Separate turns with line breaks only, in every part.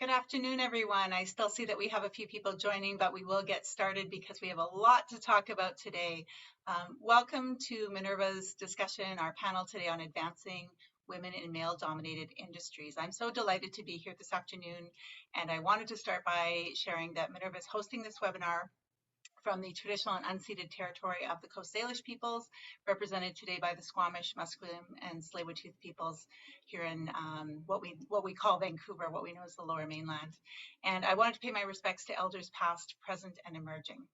Good afternoon, everyone. I still see that we have a few people joining, but we will get started because we have a lot to talk about today. Welcome to Minerva's discussion, our panel today on advancing women in male-dominated industries. I'm so delighted to be here this afternoon, and I wanted to start by sharing that Minerva is hosting this webinar from the traditional and unceded territory of the Coast Salish peoples, represented today by the Squamish, Musqueam, and Tsleil-Waututh peoples here in what we call Vancouver, what we know as the Lower Mainland. And I wanted to pay my respects to elders past, present, and emerging.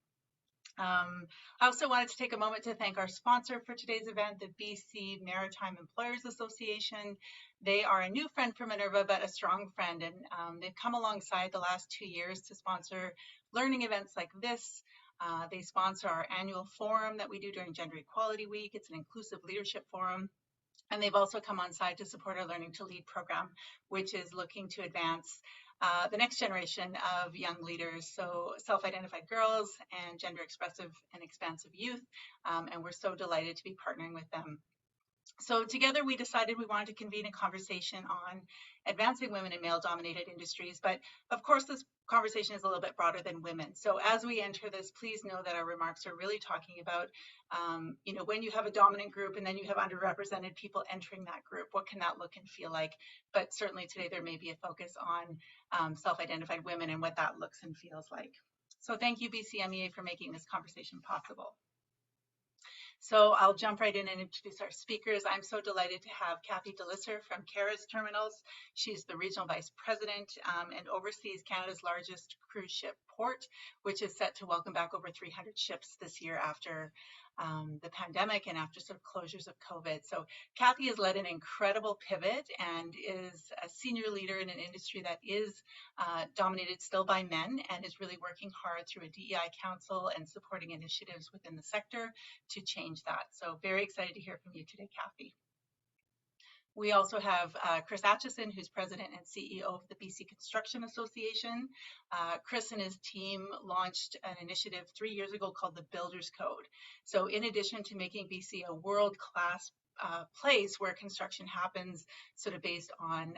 I also wanted to take a moment to thank our sponsor for today's event, the BC Maritime Employees Association. They are a new friend for Minerva, but a strong friend, and they've come alongside the last 2 years to sponsor learning events like this. They sponsor our annual forum that we do during Gender Equality Week. It's an inclusive leadership forum. And they've also come on side to support our Learning to Lead program, which is looking to advance the next generation of young leaders, so self-identified girls and gender expressive and expansive youth. And we're so delighted to be partnering with them. So together we decided we wanted to convene a conversation on advancing women in male-dominated industries, but of course this conversation is a little bit broader than women. So as we enter this, please know that our remarks are really talking about, when you have a dominant group and then you have underrepresented people entering that group, what can that look and feel like? But certainly today there may be a focus on self-identified women and what that looks and feels like. So thank you, BCMEA, for making this conversation possible. So I'll jump right in and introduce our speakers. I'm so delighted to have Kathy deLisser from Ceres Terminals. She's the Regional Vice President and oversees Canada's largest cruise ship port, which is set to welcome back over 300 ships this year after the pandemic and after sort of closures of COVID. So Kathy has led an incredible pivot and is a senior leader in an industry that is dominated still by men and is really working hard through a DEI council and supporting initiatives within the sector to change that. So very excited to hear from you today, Kathy. We also have Chris Atchison, who's president and CEO of the BC Construction Association. Chris and his team launched an initiative 3 years ago called the Builders Code. So in addition to making BC a world-class place where construction happens sort of based on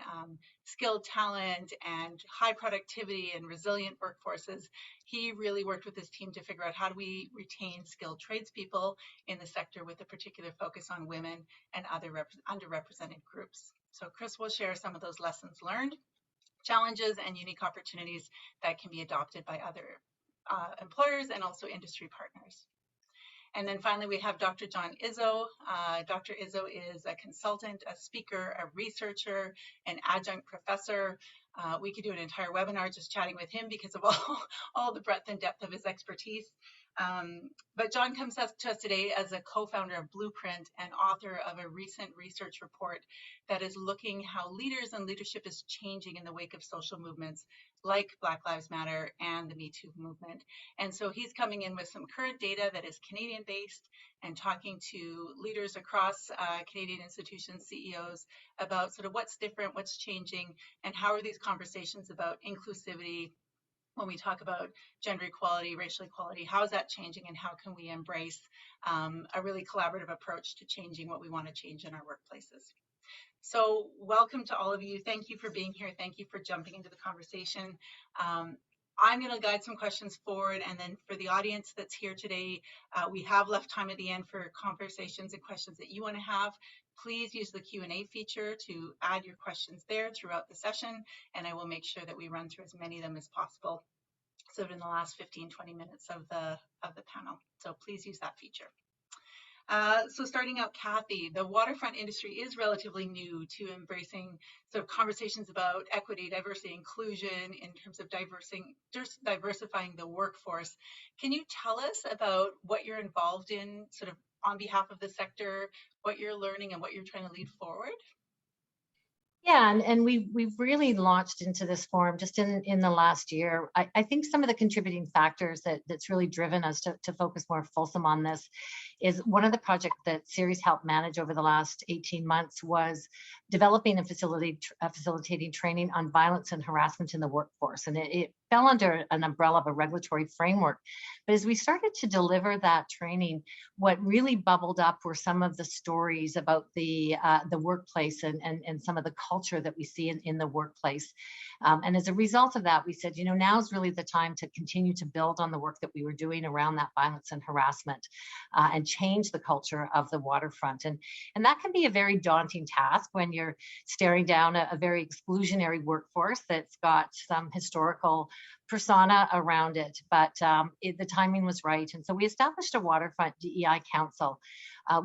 skilled talent and high productivity and resilient workforces, he really worked with his team to figure out how do we retain skilled tradespeople in the sector with a particular focus on women and other underrepresented groups. So Chris will share some of those lessons learned, challenges, and unique opportunities that can be adopted by other employers and also industry partners. And then finally, we have Dr. John Izzo. Dr. Izzo is a consultant, a speaker, a researcher, an adjunct professor. We could do an entire webinar just chatting with him because of all the breadth and depth of his expertise. But John comes to us today as a co-founder of Blueprint and author of a recent research report that is looking how leaders and leadership is changing in the wake of social movements like Black Lives Matter and the Me Too movement. And so he's coming in with some current data that is Canadian-based and talking to leaders across Canadian institutions, CEOs, about sort of what's different, what's changing, and how are these conversations about inclusivity, when we talk about gender equality, racial equality, how is that changing and how can we embrace a really collaborative approach to changing what we want to change in our workplaces. So welcome to all of you. Thank you for being here. Thank you for jumping into the conversation. I'm going to guide some questions forward, and then for the audience that's here today, we have left time at the end for conversations and questions that you want to have. Please use the Q&A feature to add your questions there throughout the session, and I will make sure that we run through as many of them as possible sort of in the last 15-20 minutes of the panel. So please use that feature. So starting out, Kathy, the waterfront industry is relatively new to embracing sort of conversations about equity, diversity, inclusion in terms of diversifying the workforce. Can you tell us about what you're involved in sort of on behalf of the sector, what you're learning and what you're trying to lead forward?
Yeah, and we've really launched into this forum just in the last year. I think some of the contributing factors that's really driven us to focus more fulsome on this is one of the projects that Ceres helped manage over the last 18 months was developing and facilitating training on violence and harassment in the workforce. And it fell under an umbrella of a regulatory framework. But as we started to deliver that training, what really bubbled up were some of the stories about the workplace and some of the culture that we see in the workplace. And as a result of that, we said, you know, now's really the time to continue to build on the work that we were doing around that violence and harassment and change the culture of the waterfront. And that can be a very daunting task when you're staring down a very exclusionary workforce that's got some historical persona around it, but the timing was right. And so we established a waterfront DEI council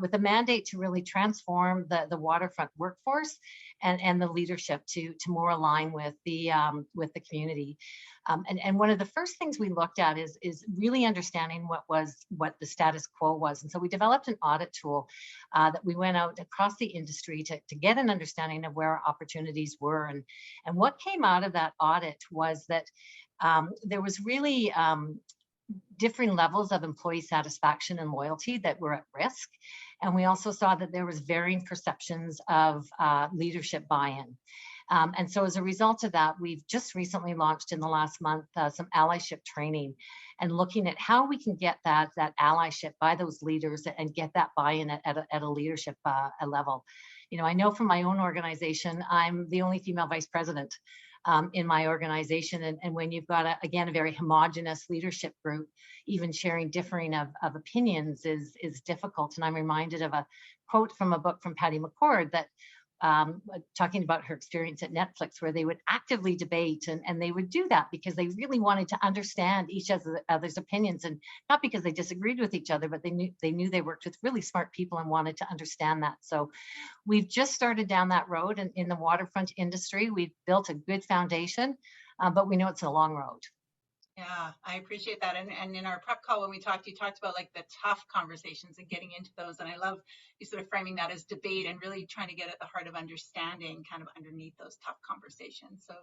with a mandate to really transform the waterfront workforce and the leadership to more align with the community. And one of the first things we looked at is really understanding what the status quo was. And so we developed an audit tool that we went out across the industry to get an understanding of where our opportunities were. And what came out of that audit was that there was really differing levels of employee satisfaction and loyalty that were at risk. And we also saw that there was varying perceptions of leadership buy-in. And so as a result of that, we've just recently launched in the last month some allyship training and looking at how we can get that allyship by those leaders and get that buy-in at a leadership level. You know, I know from my own organization, I'm the only female vice president in my organization. And when you've got, again, a very homogenous leadership group, even sharing differing of opinions is difficult. And I'm reminded of a quote from a book from Patty McCord that talking about her experience at Netflix, where they would actively debate and they would do that because they really wanted to understand each other's opinions, and not because they disagreed with each other, but they knew they worked with really smart people and wanted to understand that. So we've just started down that road in the waterfront industry. We've built a good foundation, but we know it's a long road.
Yeah, I appreciate that. And in our prep call, when we talked, you talked about like the tough conversations and getting into those. And I love you sort of framing that as debate and really trying to get at the heart of understanding kind of underneath those tough conversations. So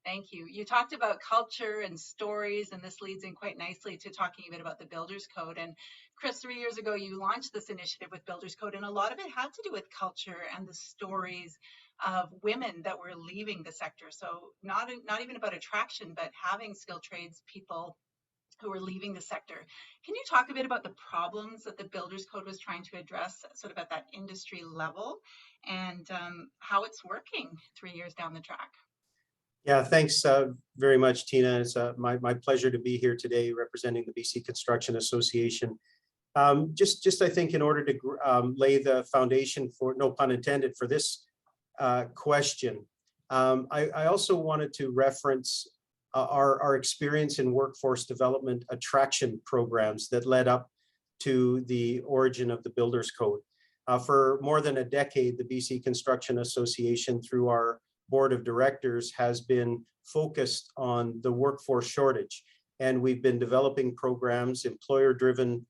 thank you. You talked about culture and stories, and this leads in quite nicely to talking a bit about the Builders Code. And Chris, 3 years ago, you launched this initiative with Builders Code, and a lot of it had to do with culture and the stories of women that were leaving the sector. So not even about attraction, but having skilled trades people who were leaving the sector. Can you talk a bit about the problems that the Builders Code was trying to address sort of at that industry level, and how it's working 3 years down the track?
Yeah, thanks very much, Tina. It's my pleasure to be here today representing the BC Construction Association. Just I think in order to lay the foundation for, no pun intended, for this question, I also wanted to reference our experience in workforce development attraction programs that led up to the origin of the Builders Code. For more than a decade, the BC Construction Association, through our board of directors, has been focused on the workforce shortage. And we've been developing programs, employer-driven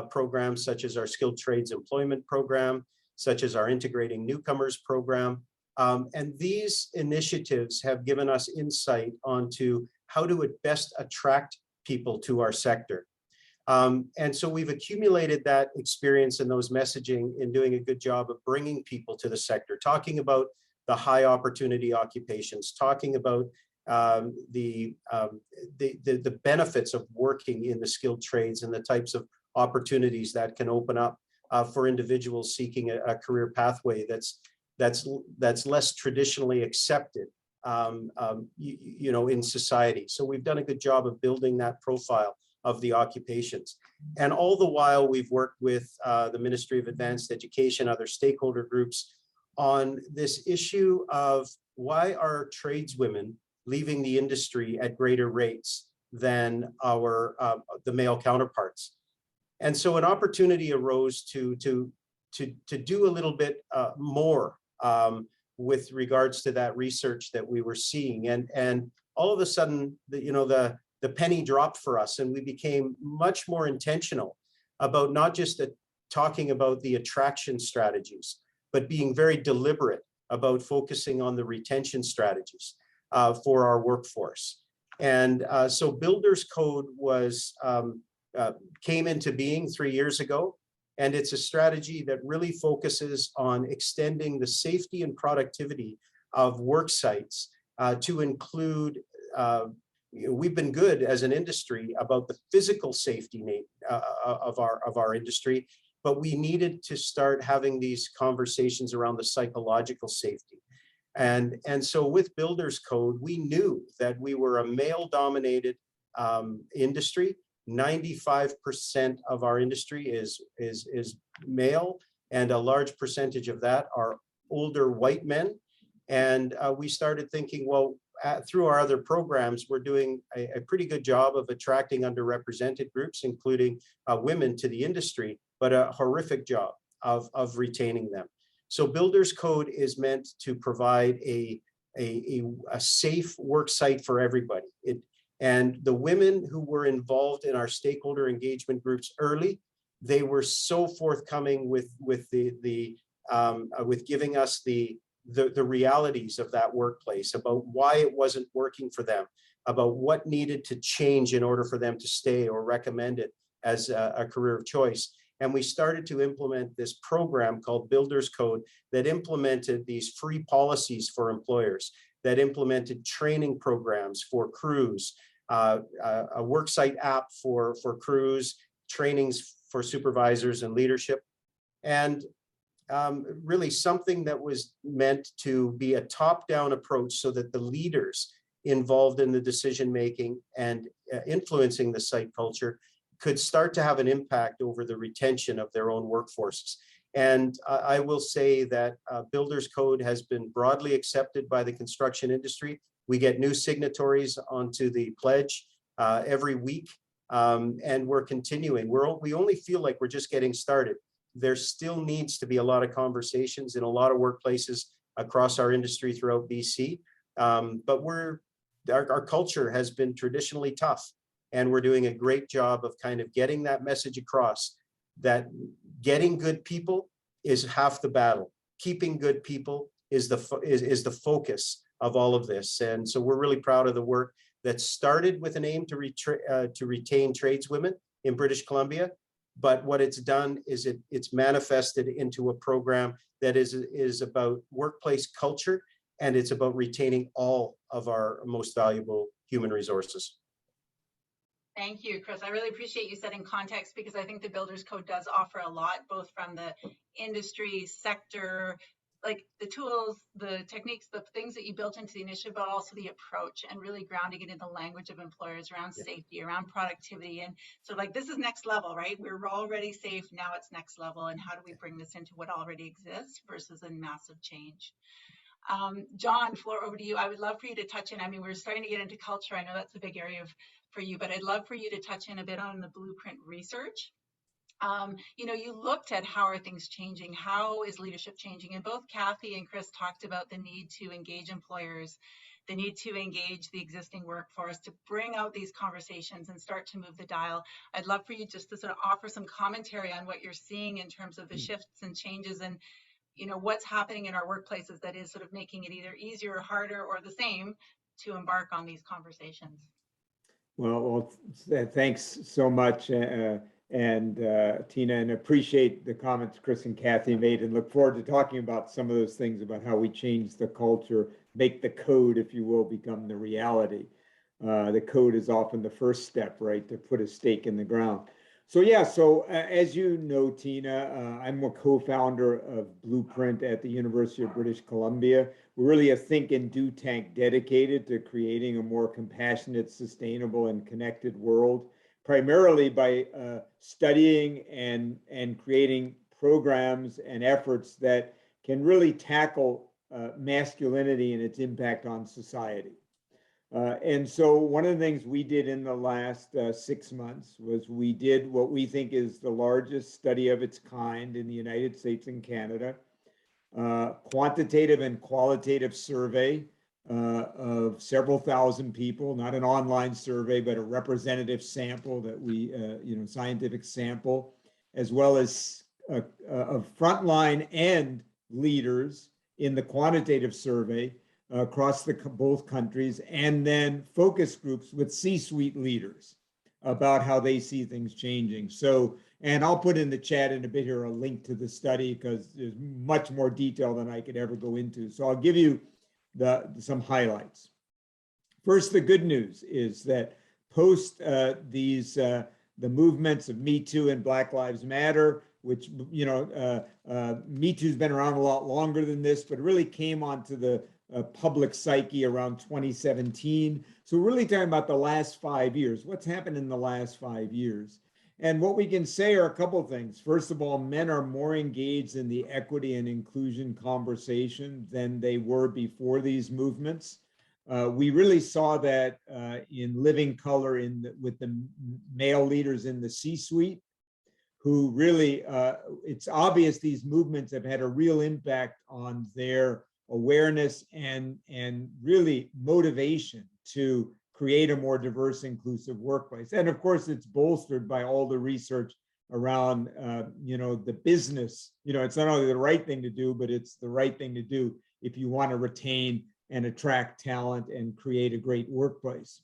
programs, such as our Skilled Trades Employment Program, such as our Integrating Newcomers Program. And these initiatives have given us insight onto how to best attract people to our sector. And so we've accumulated that experience and those messaging in doing a good job of bringing people to the sector, talking about the high opportunity occupations, talking about the benefits of working in the skilled trades and the types of opportunities that can open up for individuals seeking a career pathway that's less traditionally accepted, you know, in society. So we've done a good job of building that profile of the occupations. And all the while, we've worked with the Ministry of Advanced Education, other stakeholder groups, on this issue of why are tradeswomen leaving the industry at greater rates than the male counterparts. And so an opportunity arose to do a little bit more with regards to that research that we were seeing. And all of a sudden, the penny dropped for us, and we became much more intentional about not just talking about the attraction strategies, but being very deliberate about focusing on the retention strategies for our workforce. And so Builders Code came into being 3 years ago, and it's a strategy that really focuses on extending the safety and productivity of work sites to include we've been good as an industry about the physical safety of our industry, but we needed to start having these conversations around the psychological safety. And so with Builders Code, we knew that we were a male-dominated industry. 95% of our industry is male, and a large percentage of that are older white men. And we started thinking, well, through our other programs, we're doing a pretty good job of attracting underrepresented groups, including women, to the industry, but a horrific job of retaining them. So Builders Code is meant to provide a safe work site for everybody. And the women who were involved in our stakeholder engagement groups early, they were so forthcoming with giving us the realities of that workplace, about why it wasn't working for them, about what needed to change in order for them to stay or recommend it as a career of choice. And we started to implement this program called Builders Code that implemented these free policies for employers, that implemented training programs for crews, a worksite app for crews, trainings for supervisors and leadership, and really something that was meant to be a top-down approach so that the leaders involved in the decision-making and influencing the site culture could start to have an impact over the retention of their own workforces. And I will say that Builders Code has been broadly accepted by the construction industry. We get new signatories onto the pledge every week, and we're continuing. We only feel like we're just getting started. There still needs to be a lot of conversations in a lot of workplaces across our industry throughout BC, but our culture has been traditionally tough. And we're doing a great job of kind of getting that message across, that getting good people is half the battle. Keeping good people is the focus of all of this. And so we're really proud of the work that started with an aim to retain tradeswomen in British Columbia. But what it's done is it's manifested into a program that is about workplace culture, and it's about retaining all of our most valuable human resources.
Thank you, Chris. I really appreciate you setting context, because I think the Builders Code does offer a lot, both from the industry sector, like the tools, the techniques, the things that you built into the initiative, but also the approach, and really grounding it in the language of employers around safety, around productivity. And so like, this is next level, right? We're already safe, now it's next level. And how do we bring this into what already exists versus a massive change? John, floor over to you. I would love for you to touch in. I mean, we're starting to get into culture. I know that's a big area for you, but I'd love for you to touch in a bit on the blueprint research. You looked at how are things changing, how is leadership changing, and both Kathy and Chris talked about the need to engage employers, the need to engage the existing workforce, to bring out these conversations and start to move the dial. I'd love for you just to sort of offer some commentary on what you're seeing in terms of the shifts and changes, and what's happening in our workplaces that is sort of making it either easier or harder or the same to embark on these conversations.
Well, thanks so much, Tina, and appreciate the comments Chris and Kathy made, and look forward to talking about some of those things about how we change the culture, make the code, if you will, become the reality. The code is often the first step, right, to put a stake in the ground. So yeah, as you know, Tina, I'm a co-founder of Blueprint at the University of British Columbia. We're really a think and do tank dedicated to creating a more compassionate, sustainable, and connected world, primarily by studying and creating programs and efforts that can really tackle masculinity and its impact on society. And so one of the things we did in the last 6 months was we did what we think is the largest study of its kind in the United States and Canada, quantitative and qualitative survey of several thousand people, not an online survey, but a representative sample that we, scientific sample, as well as of frontline and leaders in the quantitative survey across both countries, and then focus groups with C-suite leaders about how they see things changing. So, and I'll put in the chat in a bit here a link to the study, because there's much more detail than I could ever go into. So I'll give you some highlights. First, the good news is that post the movements of Me Too and Black Lives Matter, which, you know, Me Too's been around a lot longer than this, but really came onto the public psyche around 2017. So we're really talking about the last 5 years. What's happened in the last 5 years? And what we can say are a couple of things. First of all, men are more engaged in the equity and inclusion conversation than they were before these movements. We really saw that in living color with the male leaders in the C-suite, who really, it's obvious these movements have had a real impact on their awareness and really motivation to create a more diverse, inclusive workplace. And of course, it's bolstered by all the research around, you know, the business. You know, it's not only the right thing to do, but it's the right thing to do if you want to retain and attract talent and create a great workplace.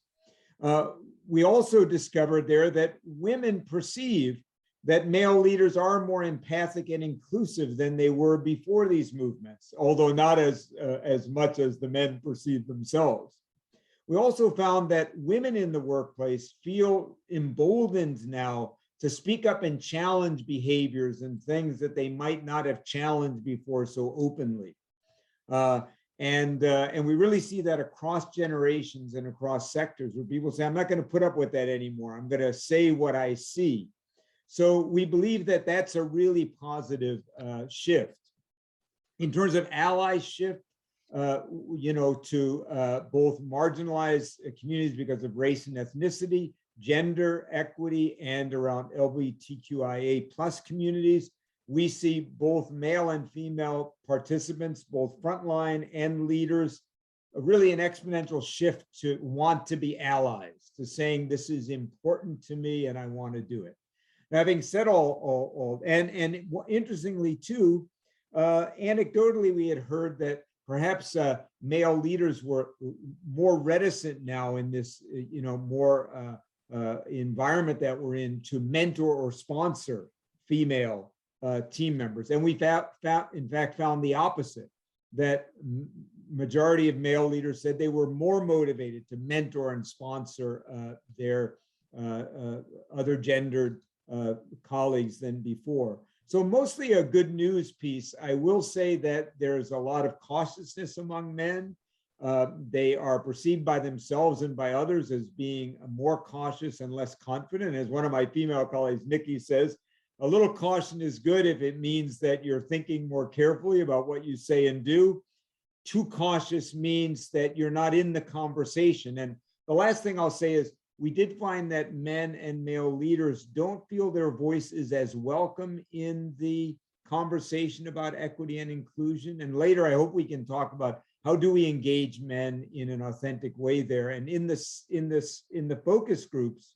We also discovered there that women perceive that male leaders are more empathic and inclusive than they were before these movements, although not as much as the men perceive themselves. We also found that women in the workplace feel emboldened now to speak up and challenge behaviors and things that they might not have challenged before so openly. And we really see that across generations and across sectors, where people say, I'm not going to put up with that anymore. I'm going to say what I see. So we believe that that's a really positive shift. In terms of allyship, you know, to both marginalized communities because of race and ethnicity, gender equity, and around LGBTQIA plus communities, we see both male and female participants, both frontline and leaders, really an exponential shift to want to be allies, to saying this is important to me and I want to do it. Now, having said and interestingly too, anecdotally, we had heard that perhaps male leaders were more reticent now in this, you know, more environment that we're in to mentor or sponsor female team members. And we in fact found the opposite, that majority of male leaders said they were more motivated to mentor and sponsor their other gendered colleagues than before. So mostly a good news piece. I will say that there's a lot of cautiousness among men. They are perceived by themselves and by others as being more cautious and less confident. As one of my female colleagues, Nikki, says, a little caution is good if it means that you're thinking more carefully about what you say and do. Too cautious means that you're not in the conversation. And the last thing I'll say is, we did find that men and male leaders don't feel their voice is as welcome in the conversation about equity and inclusion. And later, I hope we can talk about how do we engage men in an authentic way there. And in the focus groups,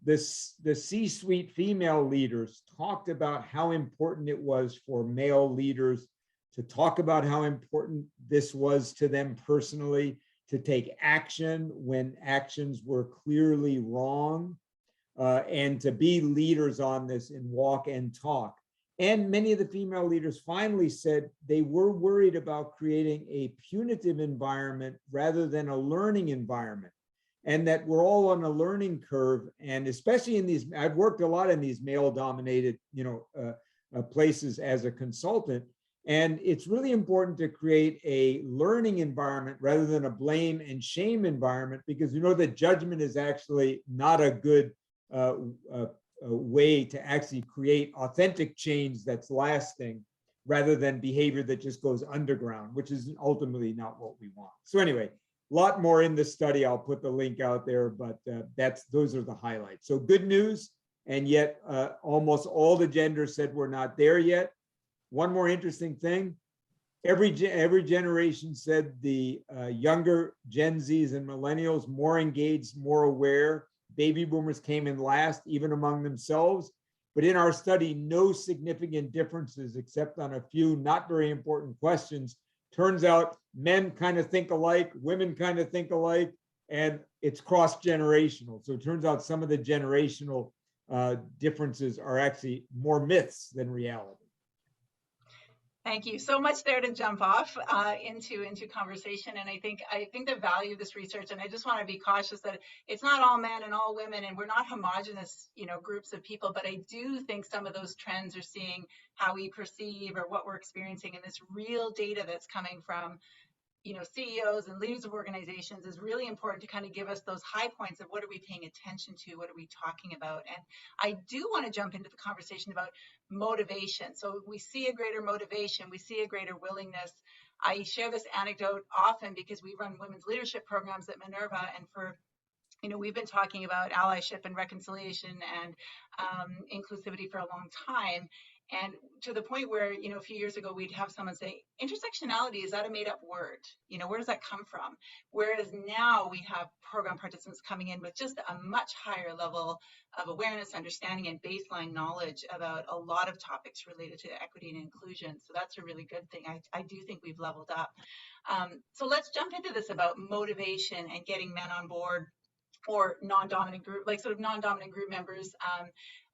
the C-suite female leaders talked about how important it was for male leaders to talk about how important this was to them personally, to take action when actions were clearly wrong, and to be leaders on this and walk and talk. And many of the female leaders finally said they were worried about creating a punitive environment rather than a learning environment, and that we're all on a learning curve. And especially in these, I've worked a lot in these male-dominated, you know, places as a consultant. And it's really important to create a learning environment rather than a blame and shame environment, because you know that judgment is actually not a good way to actually create authentic change that's lasting, rather than behavior that just goes underground, which is ultimately not what we want. So anyway, a lot more in this study. I'll put the link out there, but those are the highlights. So good news, and yet almost all the genders said we're not there yet. One more interesting thing, every generation said the younger Gen Zs and millennials more engaged, more aware. Baby boomers came in last, even among themselves. But in our study, no significant differences except on a few not very important questions. Turns out men kind of think alike, women kind of think alike, and it's cross-generational. So it turns out some of the generational differences are actually more myths than reality.
Thank you. So much there to jump off into conversation, and I think the value of this research, and I just want to be cautious that it's not all men and all women, and we're not homogenous, groups of people. But I do think some of those trends are seeing how we perceive or what we're experiencing, and this real data that's coming from CEOs and leaders of organizations is really important to kind of give us those high points of what are we paying attention to, what are we talking about. And I do want to jump into the conversation about motivation. So we see a greater motivation, we see a greater willingness. I share this anecdote often because we run women's leadership programs at Minerva, and for we've been talking about allyship and reconciliation and inclusivity for a long time. And to the point where, a few years ago, we'd have someone say, intersectionality, is that a made up word? Where does that come from? Whereas now we have program participants coming in with just a much higher level of awareness, understanding, and baseline knowledge about a lot of topics related to equity and inclusion. So that's a really good thing. I do think we've leveled up. So let's jump into this about motivation and getting men on board, or non-dominant group, like sort of non-dominant group members,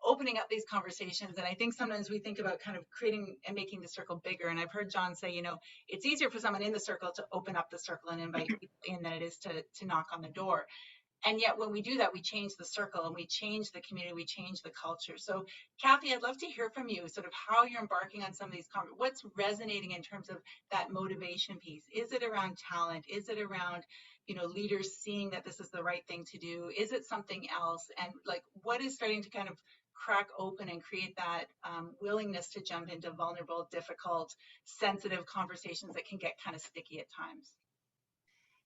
opening up these conversations. And I think sometimes we think about kind of creating and making the circle bigger. And I've heard John say, it's easier for someone in the circle to open up the circle and invite people in than it is to knock on the door. And yet when we do that, we change the circle and we change the community, we change the culture. So Kathy, I'd love to hear from you sort of how you're embarking on some of these conversations. What's resonating in terms of that motivation piece? Is it around talent? Is it around, leaders seeing that this is the right thing to do? Is it something else? And like, what is starting to kind of crack open and create that willingness to jump into vulnerable, difficult, sensitive conversations that can get kind of sticky at times?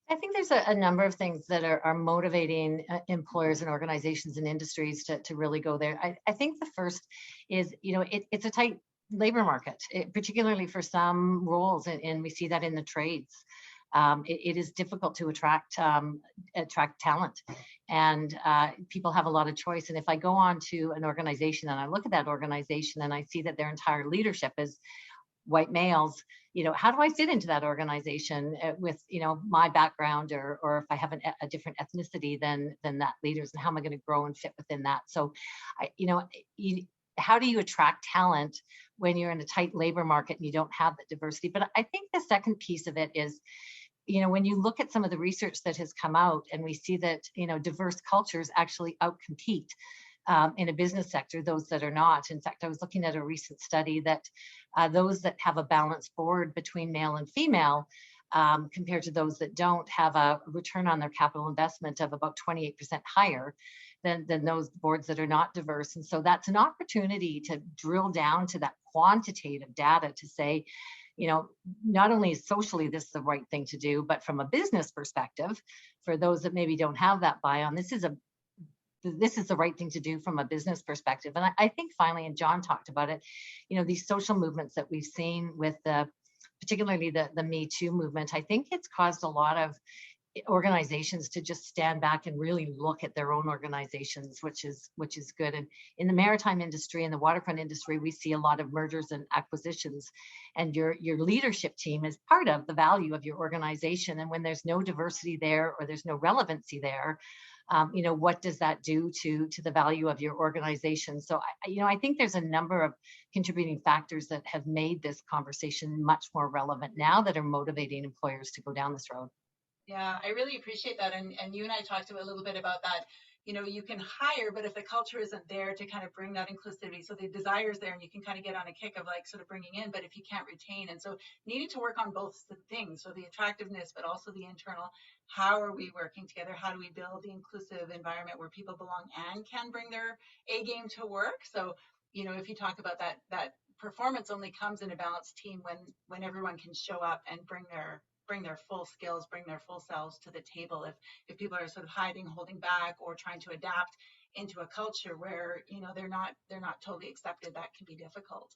I think there's a number of things that are motivating employers and organizations and industries to really go there. I think the first is, it's a tight labor market, particularly for some roles, and we see that in the trades. It is difficult to attract talent, and people have a lot of choice. And if I go on to an organization and I look at that organization and I see that their entire leadership is white males, how do I fit into that organization with, my background, or if I have a different ethnicity than that leaders, and how am I going to grow and fit within that? So, how do you attract talent when you're in a tight labor market and you don't have that diversity? But I think the second piece of it is, when you look at some of the research that has come out, and we see that, diverse cultures actually outcompete in a business sector those that are not. In fact, I was looking at a recent study that those that have a balanced board between male and female, compared to those that don't, have a return on their capital investment of about 28% higher than those boards that are not diverse. And so that's an opportunity to drill down to that quantitative data to say, not only is socially this the right thing to do, but from a business perspective, for those that maybe don't have that buy-on, this is the right thing to do from a business perspective. And I think finally, and John talked about it, these social movements that we've seen with particularly the Me Too movement, I think it's caused a lot of organizations to just stand back and really look at their own organizations, which is good. And in the maritime industry and the waterfront industry, we see a lot of mergers and acquisitions, and your leadership team is part of the value of your organization. And when there's no diversity there, or there's no relevancy there, what does that do to the value of your organization? So, I think there's a number of contributing factors that have made this conversation much more relevant now, that are motivating employers to go down this road.
Yeah, I really appreciate that. And you and I talked a little bit about that. You can hire, but if the culture isn't there to kind of bring that inclusivity, so the desire is there and you can kind of get on a kick of like sort of bringing in, but if you can't retain. And so needing to work on both the things, so the attractiveness, but also the internal, how are we working together? How do we build the inclusive environment where people belong and can bring their A game to work? So, if you talk about that performance only comes in a balanced team when everyone can show up and bring their full skills, bring their full selves to the table. If people are sort of hiding, holding back, or trying to adapt into a culture where they're not totally accepted, that can be difficult.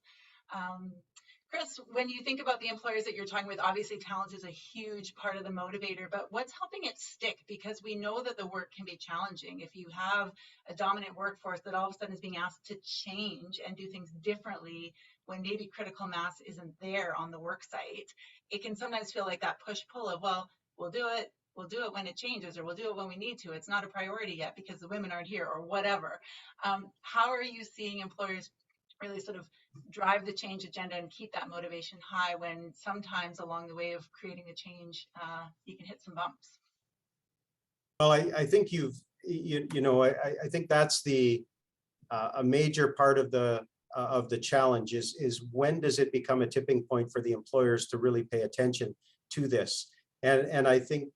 Chris, when you think about the employers that you're talking with, obviously talent is a huge part of the motivator, but what's helping it stick? Because we know that the work can be challenging. If you have a dominant workforce that all of a sudden is being asked to change and do things differently when maybe critical mass isn't there on the work site, it can sometimes feel like that push-pull of, well, we'll do it when it changes, or we'll do it when we need to. It's not a priority yet because the women aren't here, or whatever. How are you seeing employers really sort of drive the change agenda and keep that motivation high when sometimes along the way of creating the change, you can hit some bumps.
Well, I think you know, I think that's a major part of the challenge is when does it become a tipping point for the employers to really pay attention to this? And I think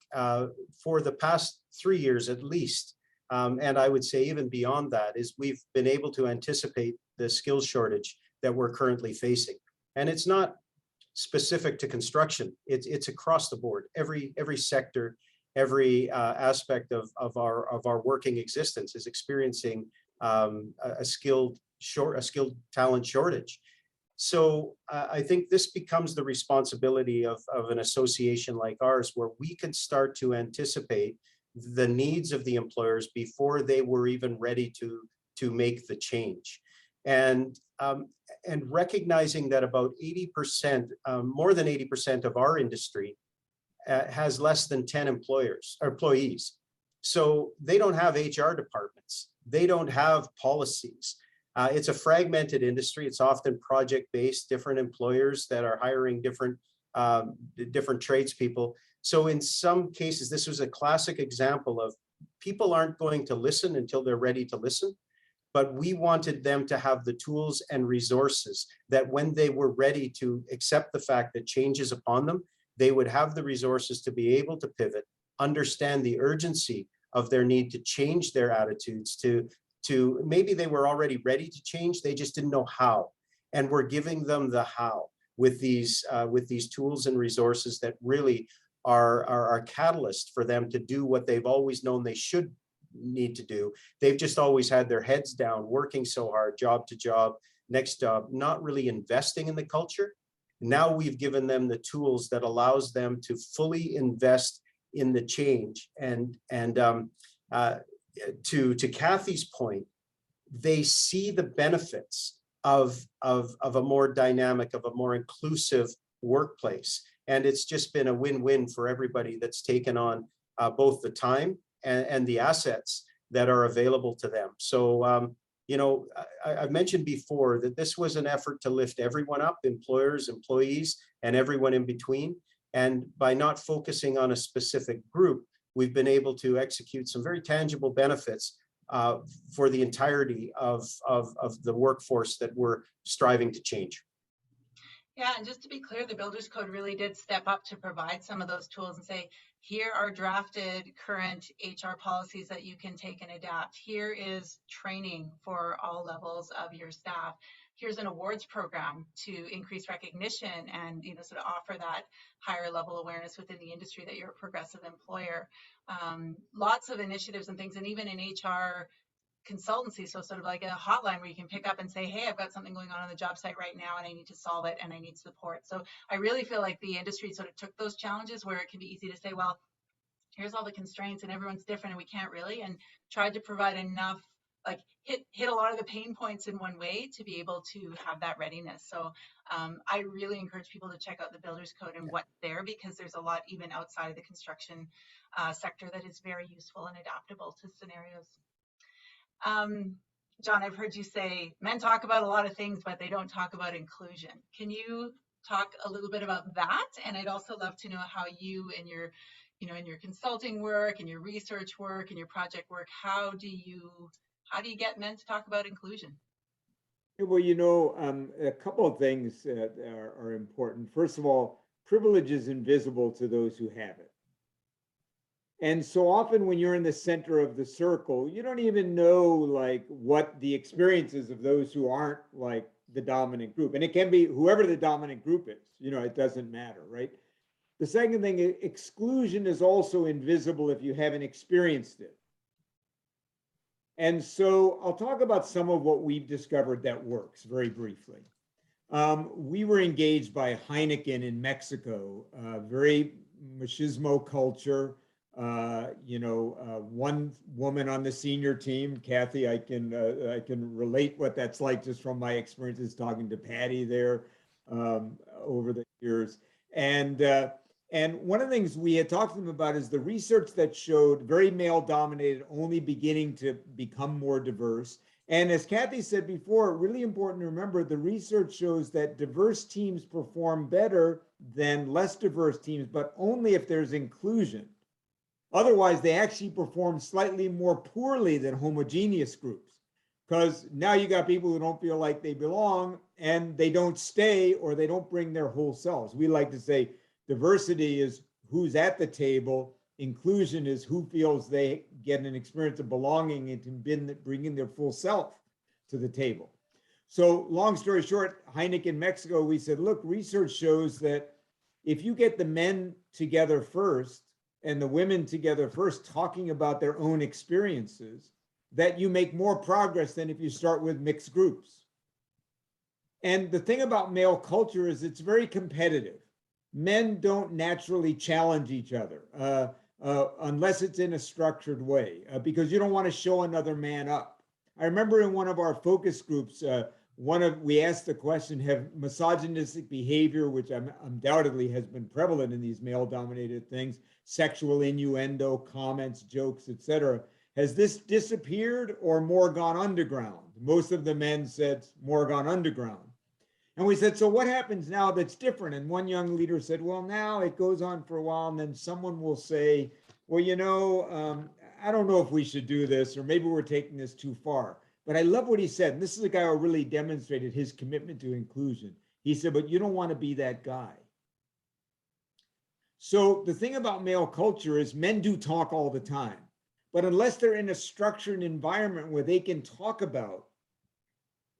for the past 3 years at least, and I would say even beyond that, is we've been able to anticipate the skills shortage that we're currently facing. And it's not specific to construction. It's across the board. Every sector, every aspect of our working existence is experiencing a skilled talent shortage. So I think this becomes the responsibility of an association like ours, where we can start to anticipate the needs of the employers before they were even ready to make the change. And recognizing that about 80%, more than 80% of our industry has less than 10 employees. So they don't have HR departments. They don't have policies. It's a fragmented industry. It's often project-based, different employers that are hiring different tradespeople. So in some cases, this was a classic example of people aren't going to listen until they're ready to listen. But we wanted them to have the tools and resources that when they were ready to accept the fact that change is upon them, they would have the resources to be able to pivot, understand the urgency of their need to change their attitudes, to maybe they were already ready to change, they just didn't know how. And we're giving them the how with these tools and resources that really are a catalyst for them to do what they've always known they should need to do. They've just always had their heads down, working so hard, job to job, next job, not really investing in the culture. Now we've given them the tools that allows them to fully invest in the change. And to Kathy's point, they see the benefits of a more dynamic, of a more inclusive workplace. And it's just been a win-win for everybody that's taken on both the time and the assets that are available to them. So, you know, I've mentioned before that this was an effort to lift everyone up, employers, employees, and everyone in between. And by not focusing on a specific group, we've been able to execute some very tangible benefits for the entirety of the workforce that we're striving to change.
Yeah, and just to be clear, the Builders Code really did step up to provide some of those tools and say, here are drafted current HR policies that you can take and adapt. Here is training for all levels of your staff. Here's an awards program to increase recognition and, you know, sort of offer that higher level awareness within the industry that you're a progressive employer. Lots of initiatives and things, and even in HR consultancy, so sort of like a hotline where you can pick up and say, hey, I've got something going on the job site right now and I need to solve it and I need support. So I really feel like the industry sort of took those challenges where it can be easy to say, well, here's all the constraints and everyone's different and we can't really, and tried to provide enough, like hit a lot of the pain points in one way to be able to have that readiness. So I really encourage people to check out the Builders Code and what's there, because there's a lot even outside of the construction sector that is very useful and adaptable to scenarios. John, I've heard you say men talk about a lot of things, but they don't talk about inclusion. Can you talk a little bit about that? And I'd also love to know how you in your, you know, in your consulting work and your research work and your project work, how do you get men to talk about inclusion?
Well, you know, a couple of things that are important. First of all, privilege is invisible to those who have it. And so often when you're in the center of the circle, you don't even know like what the experiences of those who aren't like the dominant group. And it can be whoever the dominant group is, you know, it doesn't matter, right? The second thing, exclusion is also invisible if you haven't experienced it. And so I'll talk about some of what we've discovered that works very briefly. We were engaged by Heineken in Mexico, very machismo culture. One woman on the senior team, Kathy, I can relate what that's like just from my experiences talking to Patty there over the years. And one of the things we had talked to them about is the research that showed very male dominated, only beginning to become more diverse, And as Kathy said before, really important to remember, the research shows that diverse teams perform better than less diverse teams, but only if there's inclusion. Otherwise, they actually perform slightly more poorly than homogeneous groups, because now you got people who don't feel like they belong and they don't stay, or they don't bring their whole selves. We like to say diversity is who's at the table. Inclusion is who feels they get an experience of belonging and bringing their full self to the table. So long story short, Heineken Mexico, we said, look, research shows that if you get the men together first and the women together first, talking about their own experiences, that you make more progress than if you start with mixed groups. And the thing about male culture is it's very competitive. Men don't naturally challenge each other unless it's in a structured way, because you don't want to show another man up. I remember in one of our focus groups, we asked the question, have misogynistic behavior, which undoubtedly has been prevalent in these male-dominated things, sexual innuendo, comments, jokes, etc., has this disappeared or more gone underground? Most of the men said more gone underground. And we said, so what happens now that's different? And one young leader said, well, now it goes on for a while, and then someone will say, well, I don't know if we should do this, or maybe we're taking this too far. But I love what he said. And this is a guy who really demonstrated his commitment to inclusion. He said, but you don't want to be that guy. So the thing about male culture is men do talk all the time. But unless they're in a structured environment where they can talk about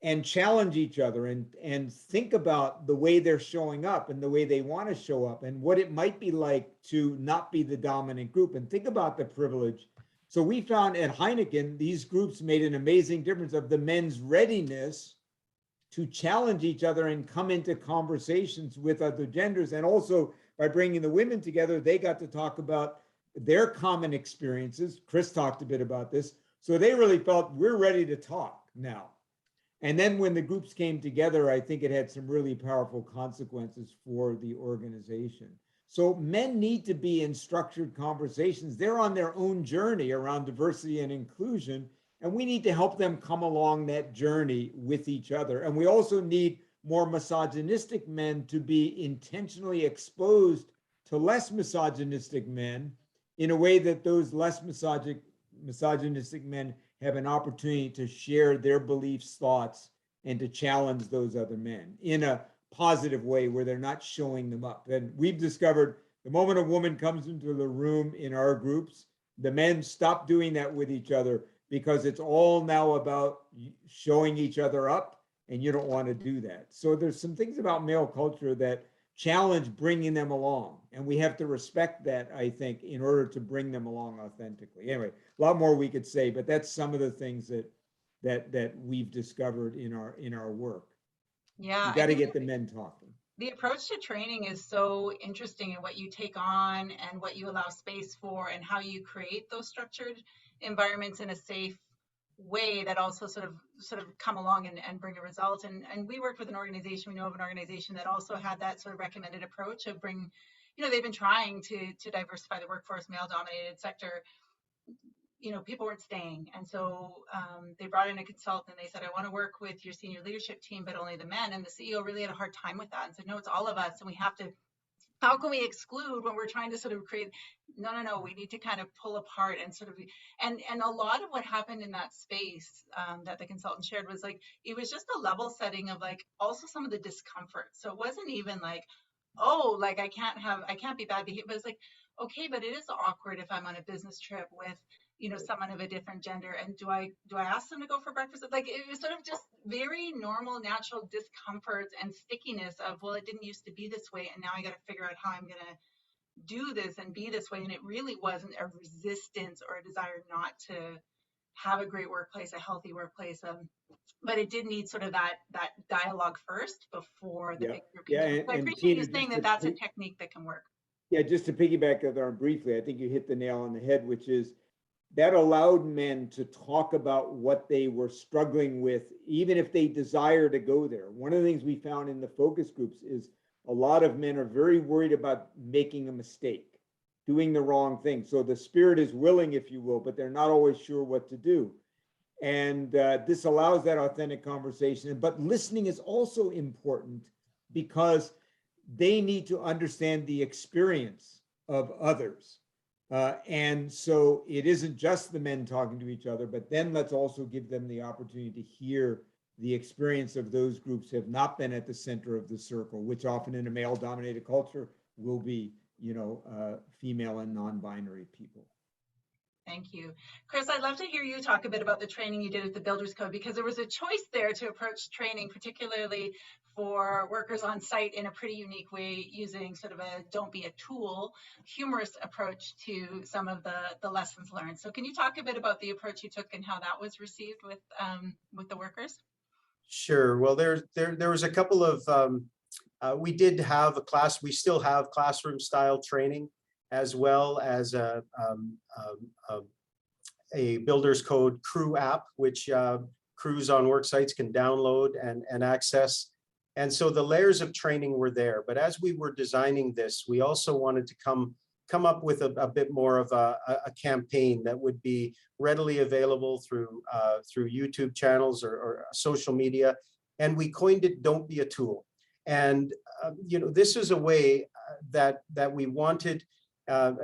and challenge each other and think about the way they're showing up and the way they want to show up and what it might be like to not be the dominant group, and think about the privilege. So we found at Heineken, these groups made an amazing difference of the men's readiness to challenge each other and come into conversations with other genders. And also by bringing the women together, they got to talk about their common experiences. Chris talked a bit about this. So they really felt we're ready to talk now. And then when the groups came together, I think it had some really powerful consequences for the organization. So men need to be in structured conversations. They're on their own journey around diversity and inclusion, and we need to help them come along that journey with each other. And we also need more misogynistic men to be intentionally exposed to less misogynistic men in a way that those less misogynistic men have an opportunity to share their beliefs, thoughts, and to challenge those other men in a positive way where they're not showing them up. And we've discovered the moment a woman comes into the room in our groups, the men stop doing that with each other because it's all now about showing each other up, and you don't want to do that. So there's some things about male culture that challenge bringing them along, and we have to respect that, I think, in order to bring them along authentically. Anyway, a lot more we could say, but that's some of the things that we've discovered in our work.
Yeah,
you got to get the men talking.
The approach to training is so interesting in what you take on and what you allow space for, and how you create those structured environments in a safe way that also sort of come along and bring a result. And we worked with an organization, we know of an organization that also had that sort of recommended approach of they've been trying to diversify the workforce, male dominated sector. People weren't staying. And so they brought in a consultant, and they said, I want to work with your senior leadership team, but only the men. And the CEO really had a hard time with that and said, no, it's all of us. And we have to, how can we exclude when we're trying to sort of create, no, we need to kind of pull apart and sort of, and a lot of what happened in that space that the consultant shared was like, it was just a level setting of like also some of the discomfort. So it wasn't even like, oh, like I can't be bad behavior, but it's like, okay, but it is awkward if I'm on a business trip with someone of a different gender, and do I ask them to go for breakfast? Like, it was sort of just very normal, natural discomforts and stickiness of, well, it didn't used to be this way, and now I got to figure out how I'm going to do this and be this way. And it really wasn't a resistance or a desire not to have a great workplace, a healthy workplace, but it did need sort of that dialogue first before the big group.
Yeah,
so I appreciate you saying that that's a technique that can work.
Yeah, just to piggyback on briefly, I think you hit the nail on the head, which is that allowed men to talk about what they were struggling with, even if they desire to go there. One of the things we found in the focus groups is a lot of men are very worried about making a mistake, doing the wrong thing. So the spirit is willing, if you will, but they're not always sure what to do. And this allows that authentic conversation. But listening is also important because they need to understand the experience of others. And so it isn't just the men talking to each other, but then let's also give them the opportunity to hear the experience of those groups who have not been at the center of the circle, which often in a male-dominated culture will be, female and non-binary people.
Thank you. Chris, I'd love to hear you talk a bit about the training you did with the Builders Code, because there was a choice there to approach training, particularly for workers on site, in a pretty unique way, using sort of a don't be a tool, humorous approach to some of the lessons learned. So can you talk a bit about the approach you took and how that was received with the workers?
Sure. Well, there was a couple of, we did have a class, we still have classroom style training, as well as a Builders Code crew app, which crews on work sites can download and access. And so the layers of training were there. But as we were designing this, we also wanted to come up with a bit more of a campaign that would be readily available through YouTube channels or social media. And we coined it "Don't Be a Tool." And this is a way that we wanted,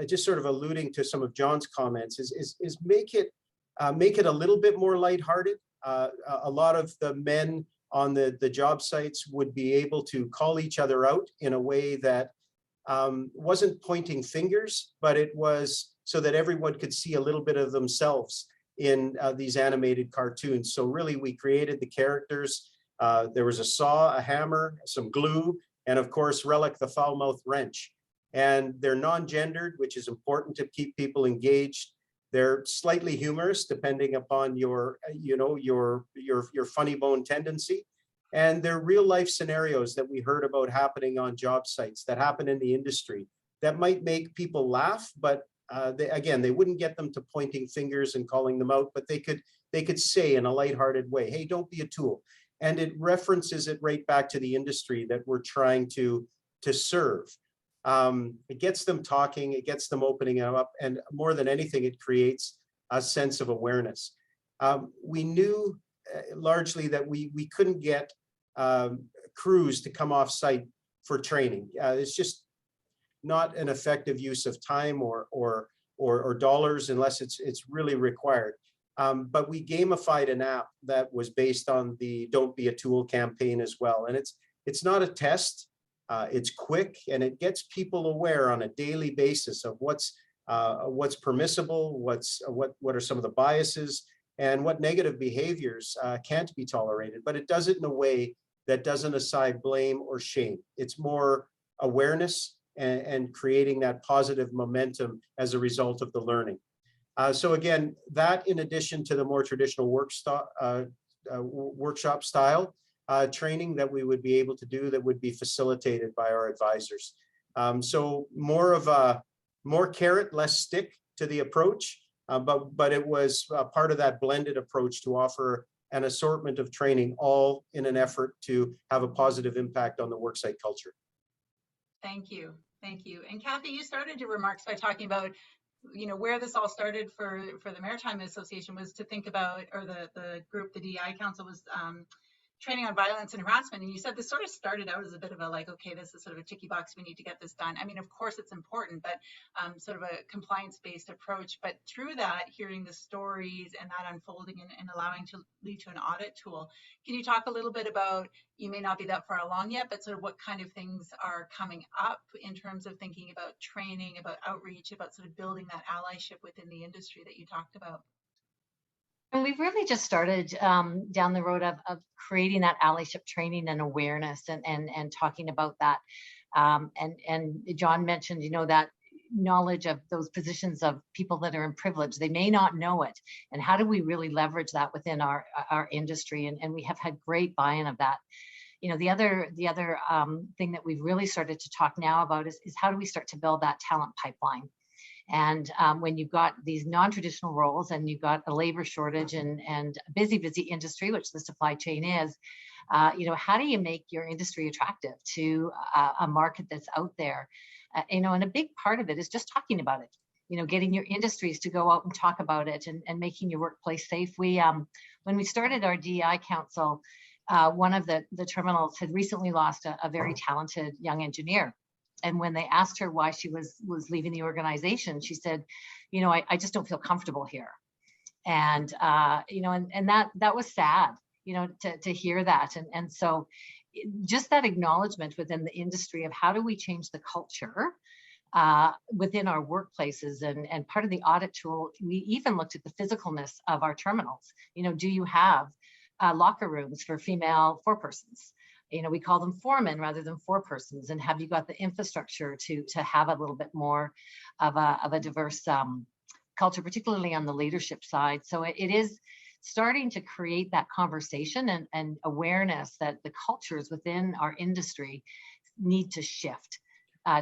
just sort of alluding to some of John's comments, is make it a little bit more lighthearted. A lot of the men on the job sites would be able to call each other out in a way that wasn't pointing fingers, but it was so that everyone could see a little bit of themselves in these animated cartoons. So really, we created the characters. There was a saw, a hammer, some glue, and of course, Relic the foul-mouthed wrench. And they're non-gendered, which is important to keep people engaged. They're slightly humorous, depending upon your funny bone tendency. And they're real life scenarios that we heard about happening on job sites, that happen in the industry, that might make people laugh, but they wouldn't get them to pointing fingers and calling them out, but they could say in a lighthearted way, "Hey, don't be a tool." And it references it right back to the industry that we're trying to serve. It gets them talking, it gets them opening up, and more than anything, it creates a sense of awareness. We knew largely that we couldn't get crews to come off site for training. It's just not an effective use of time or dollars unless it's really required. But we gamified an app that was based on the "Don't Be a Tool" campaign as well. And it's not a test. It's quick, and it gets people aware on a daily basis of what's permissible, what are some of the biases, and what negative behaviors can't be tolerated. But it does it in a way that doesn't assign blame or shame. It's more awareness and creating that positive momentum as a result of the learning. So again, that in addition to the more traditional workshop style training that we would be able to do, that would be facilitated by our advisors. So more carrot, less stick to the approach, but it was part of that blended approach to offer an assortment of training, all in an effort to have a positive impact on the worksite culture.
Thank you. Thank you. And Kathy, you started your remarks by talking about, where this all started for the Maritime Association was to think about, or the group, the DEI Council, was training on violence and harassment. And you said this sort of started out as a bit of a okay, this is sort of a ticky box, we need to get this done. I mean, of course it's important, but sort of a compliance-based approach. But through that, hearing the stories and that unfolding and allowing to lead to an audit tool, can you talk a little bit about, you may not be that far along yet, but sort of what kind of things are coming up in terms of thinking about training, about outreach, about sort of building that allyship within the industry that you talked about?
And we've really just started down the road of creating that allyship training and awareness and talking about that. And John mentioned, that knowledge of those positions of people that are in privilege. They may not know it. And how do we really leverage that within our industry? And we have had great buy-in of that. The other thing that we've really started to talk now about is how do we start to build that talent pipeline? And when you've got these non-traditional roles and you've got a labor shortage and a busy industry, which the supply chain is, how do you make your industry attractive to a market that's out there? And a big part of it is just talking about it. getting your industries to go out and talk about it, and making your workplace safe. When we started our DEI council, one of the terminals had recently lost a very talented young engineer. And when they asked her why she was leaving the organization, she said, I just don't feel comfortable here. And, and that was sad, to hear that. And so just that acknowledgement within the industry of how do we change the culture within our workplaces. And part of the audit tool, we even looked at the physicalness of our terminals. Do you have locker rooms for female forepersons? We call them foremen rather than forepersons. And have you got the infrastructure to have a little bit more of a diverse culture, particularly on the leadership side? So it is starting to create that conversation and awareness that the cultures within our industry need to shift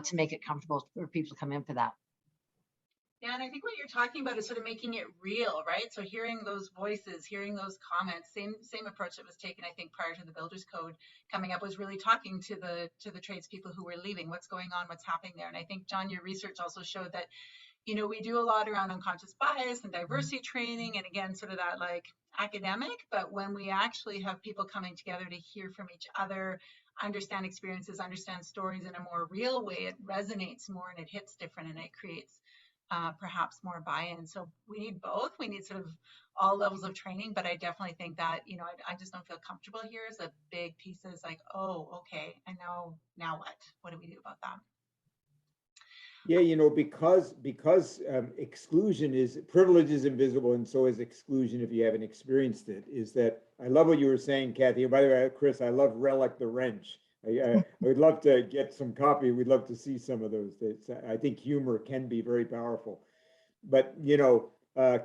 to make it comfortable for people to come in for that.
Yeah, and I think what you're talking about is sort of making it real, right? So hearing those voices, hearing those comments, same approach that was taken, I think, prior to the Builders Code coming up, was really talking to the tradespeople who were leaving, what's going on, what's happening there. And I think, John, your research also showed that, we do a lot around unconscious bias and diversity training, and again, sort of that like academic, but when we actually have people coming together to hear from each other, understand experiences, understand stories in a more real way, it resonates more and it hits different, and it creates perhaps more buy-in. So we need both. We need sort of all levels of training, but I definitely think that, I just don't feel comfortable here is a big piece. Is like, oh, okay, and now what? What do we do about that?
Yeah, because exclusion is, privilege is invisible, and so is exclusion if you haven't experienced it, is that, I love what you were saying, Kathy. And by the way, Chris, I love Relic the Wrench. I would love to get some copy. We'd love to see some of those. I think humor can be very powerful. But,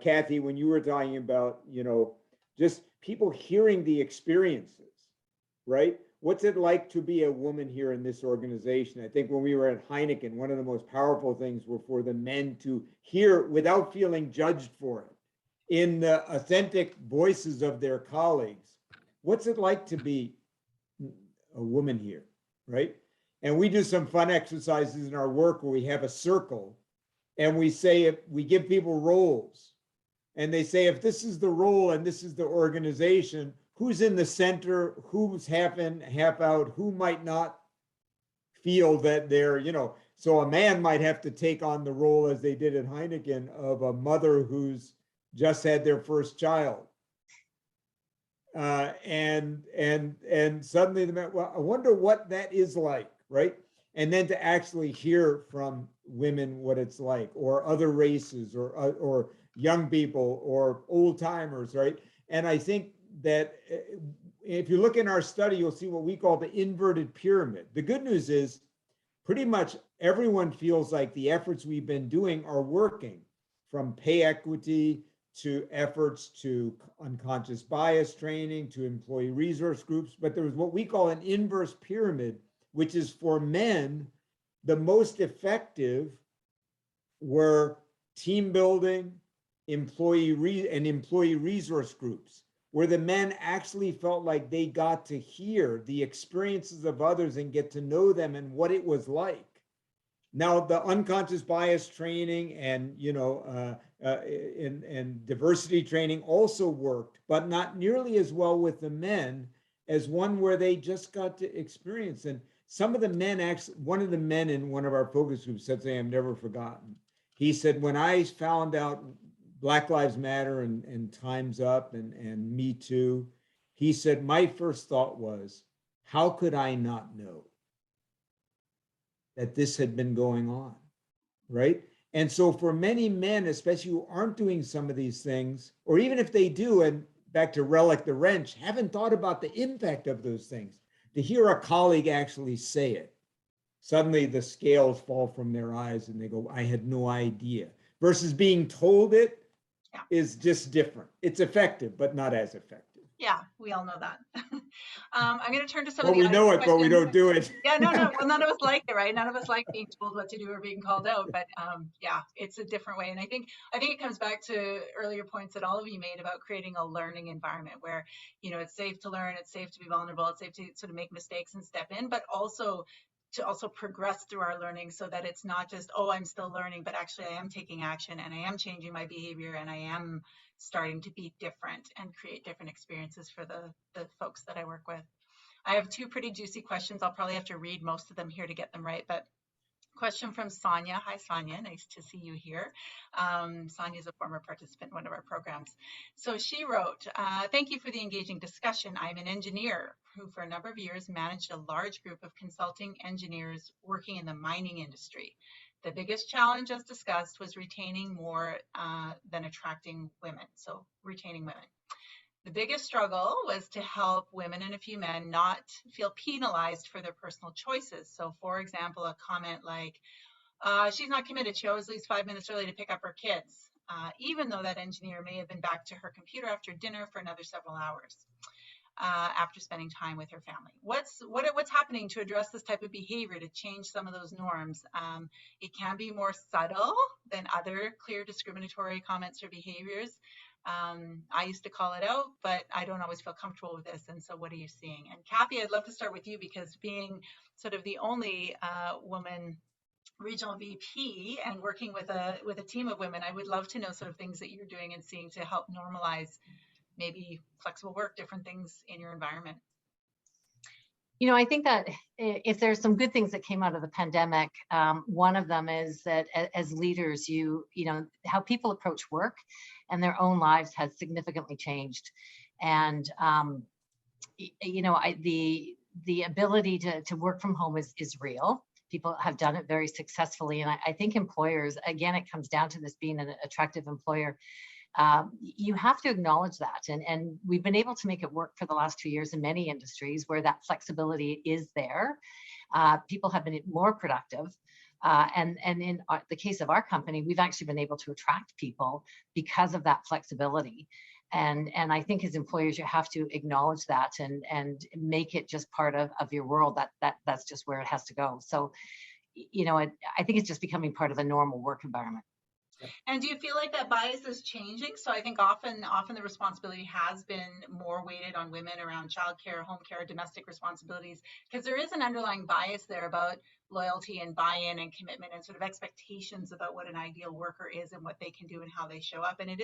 Kathy, when you were talking about, just people hearing the experiences, right? What's it like to be a woman here in this organization? I think when we were at Heineken, one of the most powerful things were for the men to hear without feeling judged for it, in the authentic voices of their colleagues. What's it like to be a woman here, right? And we do some fun exercises in our work where we have a circle and we say, if we give people roles, and they say, if this is the role and this is the organization, who's in the center, who's half in, half out, who might not feel that they're, so a man might have to take on the role, as they did at Heineken, of a mother who's just had their first child. And suddenly the man, well, I wonder what that is like, right? And then to actually hear from women what it's like, or other races, or young people, or old timers, right? And I think that if you look in our study, you'll see what we call the inverted pyramid. The good news is pretty much everyone feels like the efforts we've been doing are working, from pay equity to efforts to unconscious bias training to employee resource groups. But there was what we call an inverse pyramid, which is for men, the most effective were team building, employee resource groups, where the men actually felt like they got to hear the experiences of others and get to know them and what it was like. Now, the unconscious bias training and and diversity training also worked, but not nearly as well with the men as one where they just got to experience. And some of the men, actually, one of the men in one of our focus groups said something I've never forgotten. He said, when I found out Black Lives Matter and Time's Up and Me Too, he said, my first thought was, how could I not know that this had been going on, right? And so for many men, especially who aren't doing some of these things, or even if they do, and back to Relic the Wrench, haven't thought about the impact of those things, to hear a colleague actually say it, suddenly the scales fall from their eyes and they go, I had no idea. Versus being told it is just different. It's effective, but not as effective.
Yeah, we all know that. I'm going to turn to some
of the
we know it,
questions. But we don't do it.
Yeah, no. Well, none of us like it, right? None of us like being told what to do or being called out. But yeah, it's a different way. And I think it comes back to earlier points that all of you made about creating a learning environment where, it's safe to learn, it's safe to be vulnerable, it's safe to sort of make mistakes and step in, but also to also progress through our learning so that it's not just, oh, I'm still learning, but actually I am taking action and I am changing my behavior and I am starting to be different and create different experiences for the folks that I work with. I have two pretty juicy questions. I'll probably have to read most of them here to get them right, but question from Sonia. Hi, Sonia. Nice to see you here. Sonia is a former participant in one of our programs. So she wrote, thank you for the engaging discussion. I'm an engineer who for a number of years managed a large group of consulting engineers working in the mining industry. The biggest challenge, as discussed, was retaining more than attracting women, so retaining women. The biggest struggle was to help women and a few men not feel penalized for their personal choices. So, for example, a comment like, she's not committed, she always leaves 5 minutes early to pick up her kids, even though that engineer may have been back to her computer after dinner for another several hours after spending time with her family. What's happening to address this type of behavior, to change some of those norms? It can be more subtle than other clear discriminatory comments or behaviors. I used to call it out, but I don't always feel comfortable with this. And so what are you seeing? And Kathy, I'd love to start with you, because being sort of the only woman regional VP and working with a team of women, I would love to know sort of things that you're doing and seeing to help normalize maybe flexible work, different things in your environment.
You know, I think that if there's some good things that came out of the pandemic, one of them is that as leaders, you know, how people approach work and their own lives has significantly changed. And, you know, the ability to work from home is real. People have done it very successfully. And I think employers, again, it comes down to this being an attractive employer. You have to acknowledge that. And we've been able to make it work for the last 2 years in many industries where that flexibility is there. People have been more productive. And in the case of our company, we've actually been able to attract people because of that flexibility. And I think as employers, you have to acknowledge that and make it just part of your world. That's just where it has to go. So, you know, I think it's just becoming part of the normal work environment.
And do you feel like that bias is changing? So I think often the responsibility has been more weighted on women around childcare, home care, domestic responsibilities, because there is an underlying bias there about loyalty and buy-in and commitment and sort of expectations about what an ideal worker is and what they can do and how they show up. And it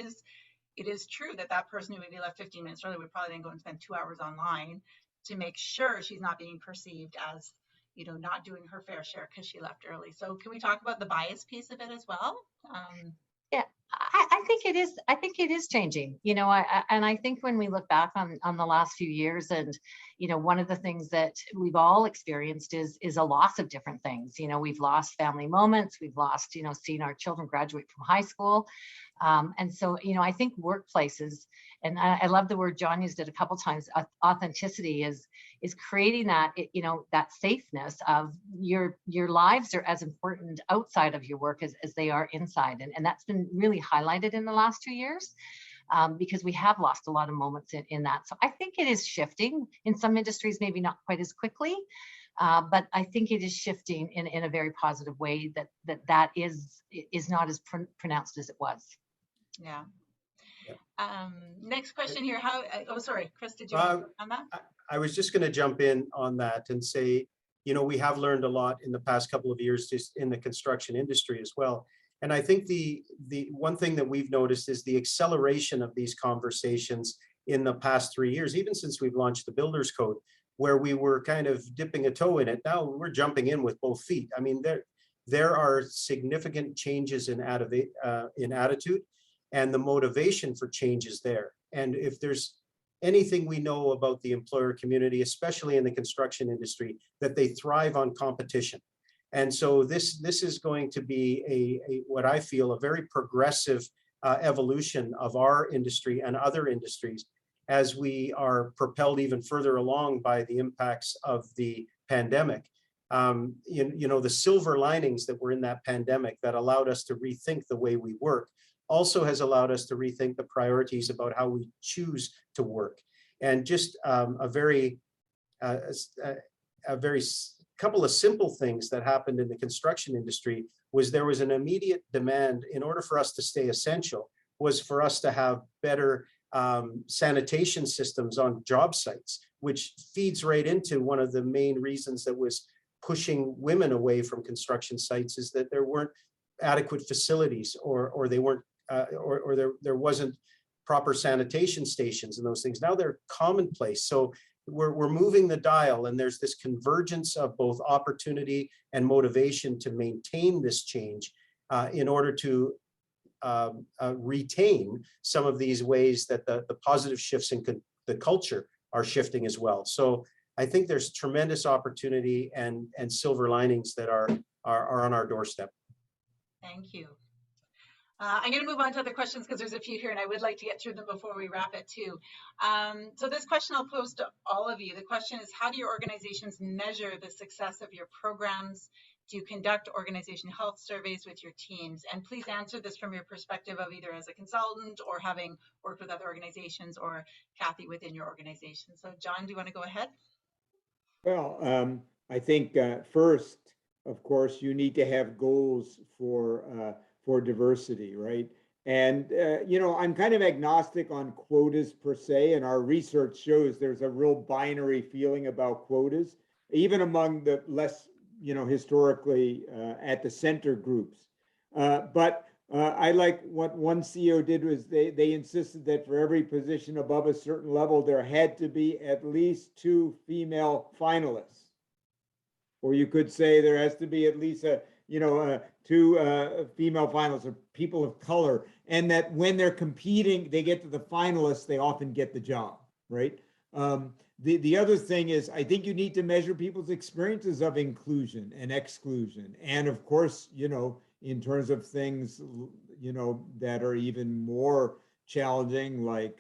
is true that person who maybe left 15 minutes early would probably then go and spend 2 hours online to make sure she's not being perceived as, you know, not doing her fair share because she left early. So can we talk about the bias piece of it as well?
Yeah, I think it is. I think it is changing. You know, I think when we look back on the last few years, and you know, one of the things that we've all experienced is a loss of different things. You know, we've lost family moments. We've lost, you know, seeing our children graduate from high school. And so, you know, I think workplaces, and I love the word John used it a couple times, authenticity is creating that, you know, that safeness of your lives are as important outside of your work as they are inside. And that's been really highlighted in the last 2 years because we have lost a lot of moments in that. So I think it is shifting in some industries, maybe not quite as quickly. But I think it is shifting in a very positive way that is not as pronounced as it was.
Yeah. Next question here. Sorry, Chris, did you want on that?
I was just going to jump in on that and say, you know, we have learned a lot in the past couple of years just in the construction industry as well. And I think the one thing that we've noticed is the acceleration of these conversations in the past 3 years, even since we've launched the Builders Code, where we were kind of dipping a toe in it. Now we're jumping in with both feet. I mean, there are significant changes in attitude, and the motivation for change is there. And if there's anything we know about the employer community, especially in the construction industry, that they thrive on competition. And so this is going to be what I feel a very progressive evolution of our industry and other industries as we are propelled even further along by the impacts of the pandemic. You know, the silver linings that were in that pandemic that allowed us to rethink the way we work also has allowed us to rethink the priorities about how we choose to work. And just a very couple of simple things that happened in the construction industry was there was an immediate demand in order for us to stay essential was for us to have better sanitation systems on job sites, which feeds right into one of the main reasons that was pushing women away from construction sites is that there weren't adequate facilities, or they weren't, or there wasn't proper sanitation stations and those things. Now they're commonplace. So we're moving the dial, and there's this convergence of both opportunity and motivation to maintain this change in order to retain some of these ways that the positive shifts in the culture are shifting as well. So I think there's tremendous opportunity and silver linings that are on our doorstep.
Thank you. I'm going to move on to other questions because there's a few here and I would like to get through them before we wrap it too. So this question I'll pose to all of you. The question is, how do your organizations measure the success of your programs? Do you conduct organization health surveys with your teams? And please answer this from your perspective of either as a consultant or having worked with other organizations, or Kathy within your organization. So John, do you want to go ahead?
Well, I think first, of course, you need to have goals for diversity, right? And, you know, I'm kind of agnostic on quotas per se, and our research shows there's a real binary feeling about quotas, even among the less, you know, historically at the center groups. But I like what one CEO did was they insisted that for every position above a certain level, there had to be at least 2 female finalists. Or you could say there has to be at least two female finalists or people of color, and that when they're competing, they get to the finalists, they often get the job, right? The other thing is, I think you need to measure people's experiences of inclusion and exclusion. And of course, you know, in terms of things, you know, that are even more challenging, like,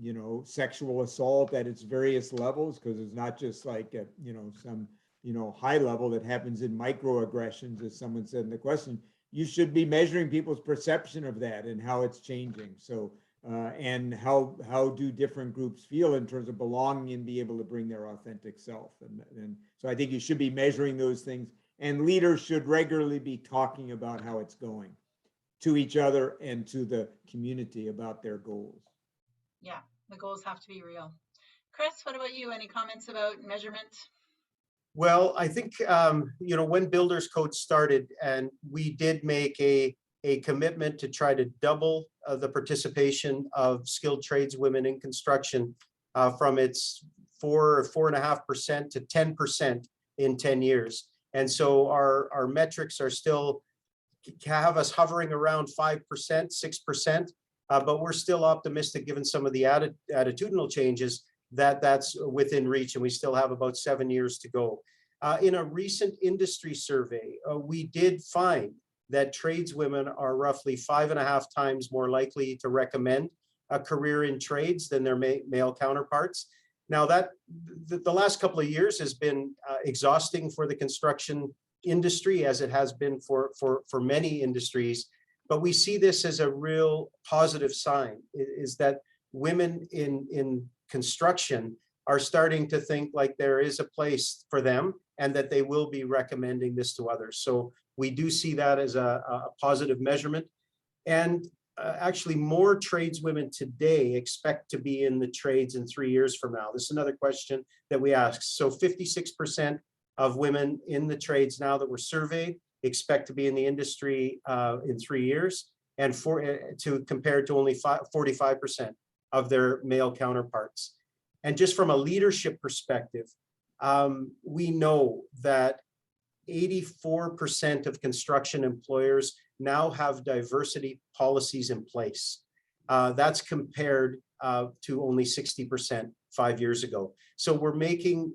you know, sexual assault at its various levels, because it's not just like, you know, some, you know, high level that happens in microaggressions, as someone said in the question. You should be measuring people's perception of that and how it's changing. So, and how do different groups feel in terms of belonging and be able to bring their authentic self. And so I think you should be measuring those things, and leaders should regularly be talking about how it's going to each other and to the community about their goals.
Yeah, the goals have to be real. Chris, what about you? Any comments about measurement?
Well, I think, you know, when Builders Code started, and we did make a commitment to try to double the participation of skilled trades women in construction from its 4.5% to 10% in 10 years. And so our metrics are still have us hovering around 5%, 6%, but we're still optimistic given some of the attitudinal changes that's within reach, and we still have about 7 years to go. In a recent industry survey, we did find that tradeswomen are roughly 5.5 times more likely to recommend a career in trades than their male counterparts. Now, that the last couple of years has been exhausting for the construction industry, as it has been for many industries, but we see this as a real positive sign, is that women in construction are starting to think like there is a place for them and that they will be recommending this to others. So we do see that as a positive measurement. And actually more tradeswomen today expect to be in the trades in 3 years from now. This is another question that we ask. So 56% of women in the trades now that were surveyed expect to be in the industry in 3 years, and compared to only 45% of their male counterparts. And just from a leadership perspective, we know that 84% of construction employers now have diversity policies in place. That's compared to only 60% 5 years ago. So we're making,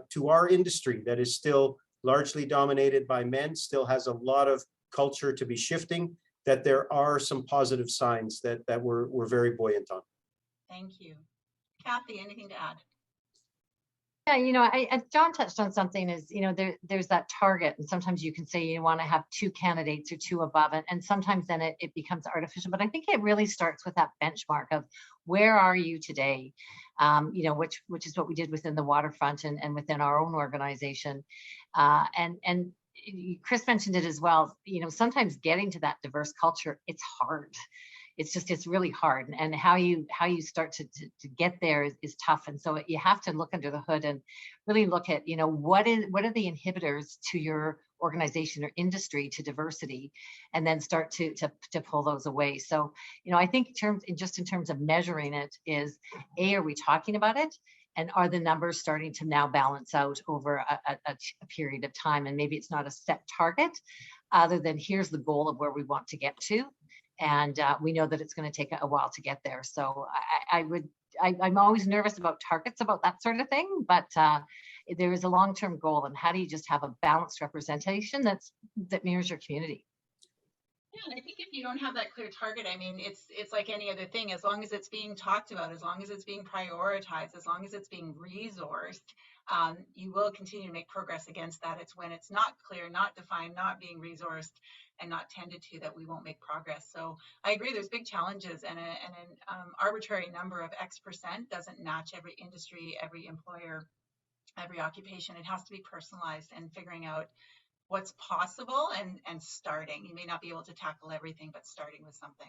to our industry that is still largely dominated by men, still has a lot of culture to be shifting, that there are some positive signs that we're very buoyant on.
Thank you. Kathy, anything to add?
Yeah, you know, John touched on something is, you know, there's that target, and sometimes you can say you want to have 2 candidates or 2 above it, and sometimes then it becomes artificial. But I think it really starts with that benchmark of where are you today, you know, which is what we did within the waterfront and within our own organization. And Chris mentioned it as well, you know, sometimes getting to that diverse culture, it's hard. it's really hard, and how you start to get there is tough. And so you have to look under the hood and really look at, what are the inhibitors to your organization or industry to diversity, and then start to pull those away. So, I think in terms of measuring it is, are we talking about it? And are the numbers starting to now balance out over a period of time? And maybe it's not a set target, other than here's the goal of where we want to get to. And we know that it's going to take a while to get there. So I'm always nervous about targets, about that sort of thing. But there is a long-term goal. And how do you just have a balanced representation that mirrors your community?
Yeah, and I think if you don't have that clear target, I mean, it's like any other thing. As long as it's being talked about, as long as it's being prioritized, as long as it's being resourced, you will continue to make progress against that. It's when it's not clear, not defined, not being resourced, and not tended to, that we won't make progress. So I agree, there's big challenges, and an arbitrary number of X% doesn't match every industry, every employer, every occupation. It has to be personalized, and figuring out what's possible and starting. You may not be able to tackle everything, but starting with something.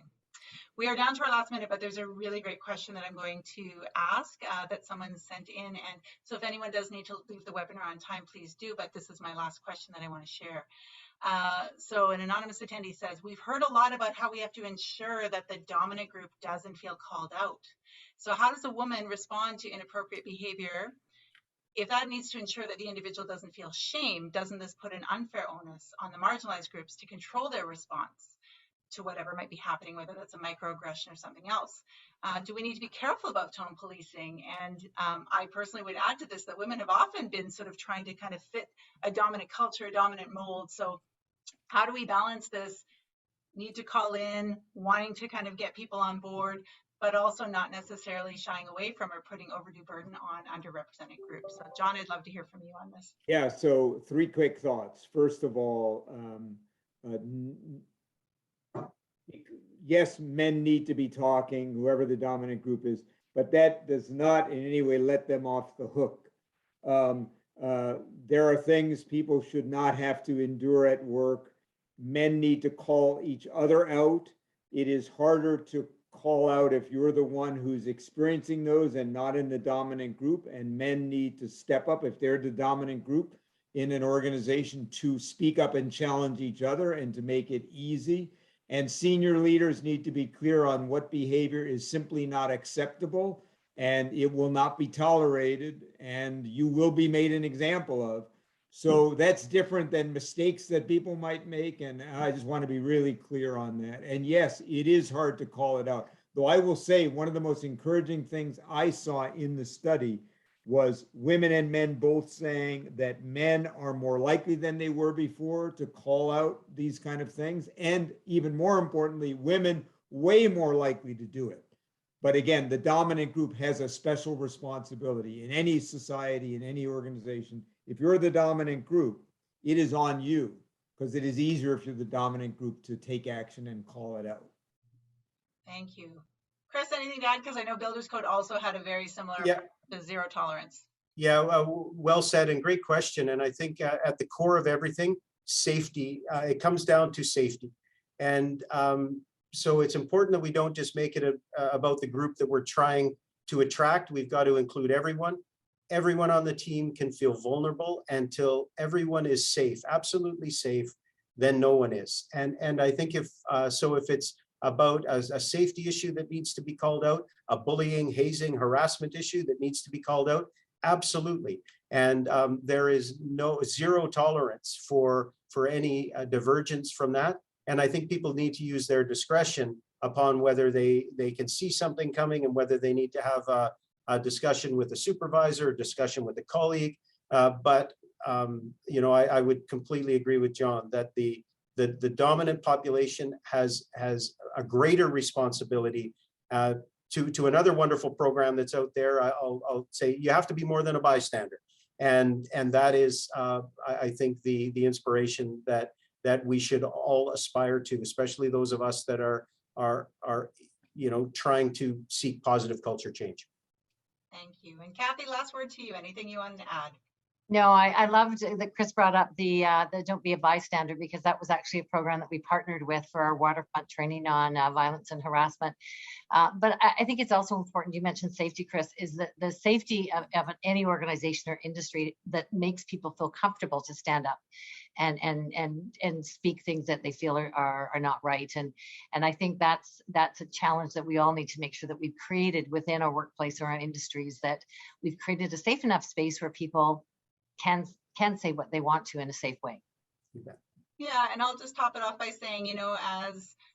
We are down to our last minute, but there's a really great question that I'm going to ask that someone sent in. And so if anyone does need to leave the webinar on time, please do. But this is my last question that I want to share. So an anonymous attendee says, we've heard a lot about how we have to ensure that the dominant group doesn't feel called out. So how does a woman respond to inappropriate behavior? If that needs to ensure that the individual doesn't feel shame, doesn't this put an unfair onus on the marginalized groups to control their response to whatever might be happening, whether that's a microaggression or something else? Do we need to be careful about tone policing? And I personally would add to this that women have often been sort of trying to kind of fit a dominant culture, a dominant mold. So how do we balance this need to call in, wanting to kind of get people on board, but also not necessarily shying away from or putting undue burden on underrepresented groups? So John, I'd love to hear from you on this.
Yeah, so 3 quick thoughts. First of all, yes, men need to be talking, whoever the dominant group is, but that does not in any way let them off the hook. There are things people should not have to endure at work. Men need to call each other out. It is harder to call out if you're the one who's experiencing those and not in the dominant group, and men need to step up if they're the dominant group in an organization to speak up and challenge each other and to make it easy. And senior leaders need to be clear on what behavior is simply not acceptable, and it will not be tolerated, and you will be made an example of. So that's different than mistakes that people might make. And I just want to be really clear on that. And yes, it is hard to call it out. Though I will say one of the most encouraging things I saw in the study was women and men both saying that men are more likely than they were before to call out these kind of things. And even more importantly, women way more likely to do it. But again, the dominant group has a special responsibility in any society, in any organization. If you're the dominant group, it is on you, because it is easier if you're the dominant group to take action and call it out.
Thank you. Chris, anything to add? Because I know Builders Code also had a very similar approach to zero tolerance.
Yeah, well said, and great question. And I think at the core of everything, safety, it comes down to safety. And so it's important that we don't just make it about the group that we're trying to attract. We've got to include everyone. Everyone on the team can feel vulnerable. Until everyone is safe, absolutely safe, then no one is. And I think if it's about a safety issue that needs to be called out, a bullying, hazing, harassment issue that needs to be called out, absolutely. And there is zero tolerance for any divergence from that. And I think people need to use their discretion upon whether they can see something coming and whether they need to have a discussion with a supervisor, a discussion with a colleague. But I would completely agree with John that the dominant population has a greater responsibility. To another wonderful program that's out there, I'll say you have to be more than a bystander, and that is I think the inspiration that we should all aspire to, especially those of us that are trying to seek positive culture change.
Thank you. And Kathy, last word to you. Anything you wanted to add?
No, I loved that Chris brought up the Don't Be a Bystander, because that was actually a program that we partnered with for our waterfront training on violence and harassment. But I think it's also important, you mentioned safety, Chris, is that the safety of any organization or industry that makes people feel comfortable to stand up and speak things that they feel are not right. And I think that's a challenge that we all need to make sure that we've created within our workplace or our industries, that we've created a safe enough space where people can say what they want to in a safe way.
Yeah, and I'll just top it off by saying, you know,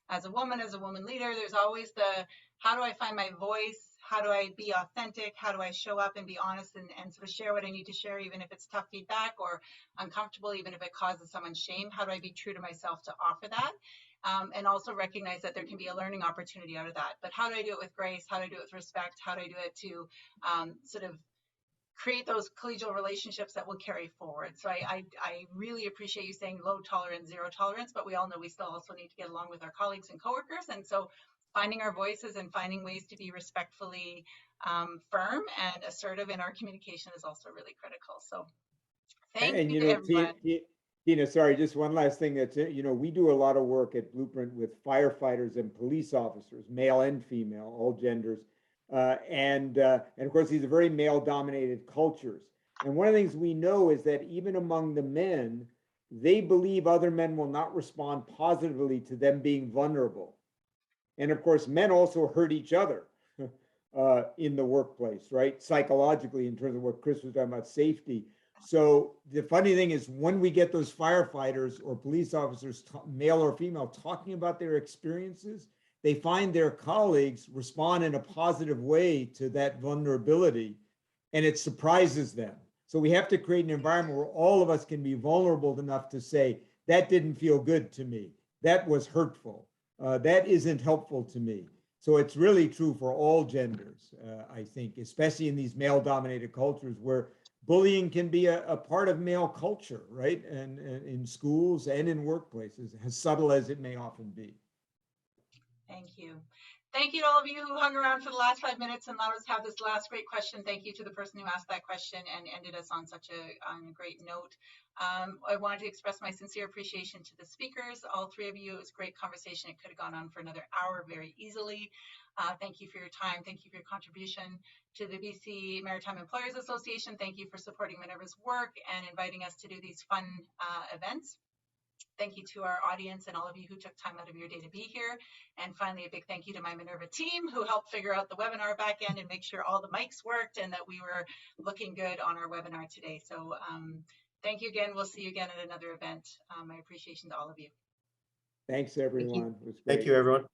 as a woman leader, there's always the, how do I find my voice? How do I be authentic? How do I show up and be honest and sort of share what I need to share, even if it's tough feedback or uncomfortable, even if it causes someone shame? How do I be true to myself to offer that? And also recognize that there can be a learning opportunity out of that. But how do I do it with grace? How do I do it with respect? How do I do it to sort of create those collegial relationships that will carry forward? So I really appreciate you saying low tolerance, zero tolerance, but we all know we still also need to get along with our colleagues and coworkers. And so finding our voices and finding ways to be respectfully firm and assertive in our communication is also really critical. So thank you to everyone.
Tina, sorry, just one last thing. That's, you know, we do a lot of work at Blueprint with firefighters and police officers, male and female, all genders. And of course, these are very male-dominated cultures. And one of the things we know is that even among the men, they believe other men will not respond positively to them being vulnerable. And of course, men also hurt each other in the workplace, right? Psychologically, in terms of what Chris was talking about, safety. So the funny thing is, when we get those firefighters or police officers, male or female, talking about their experiences, they find their colleagues respond in a positive way to that vulnerability, and it surprises them. So we have to create an environment where all of us can be vulnerable enough to say, that didn't feel good to me. That was hurtful. That isn't helpful to me. So it's really true for all genders, I think, especially in these male-dominated cultures where bullying can be a part of male culture, right? And in schools and in workplaces, as subtle as it may often be.
Thank you. Thank you to all of you who hung around for the last 5 minutes and allowed us to have this last great question. Thank you to the person who asked that question and ended us on such a great note. I wanted to express my sincere appreciation to the speakers, all three of you. It was a great conversation. It could have gone on for another hour very easily. Thank you for your time. Thank you for your contribution. To the BC Maritime Employees Association, thank you for supporting Minerva's work and inviting us to do these fun events. Thank you to our audience and all of you who took time out of your day to be here. And finally, a big thank you to my Minerva team who helped figure out the webinar back end and make sure all the mics worked and that we were looking good on our webinar today. So thank you again. We'll see you again at another event. My appreciation to all of you.
Thanks, everyone.
Thank you, everyone.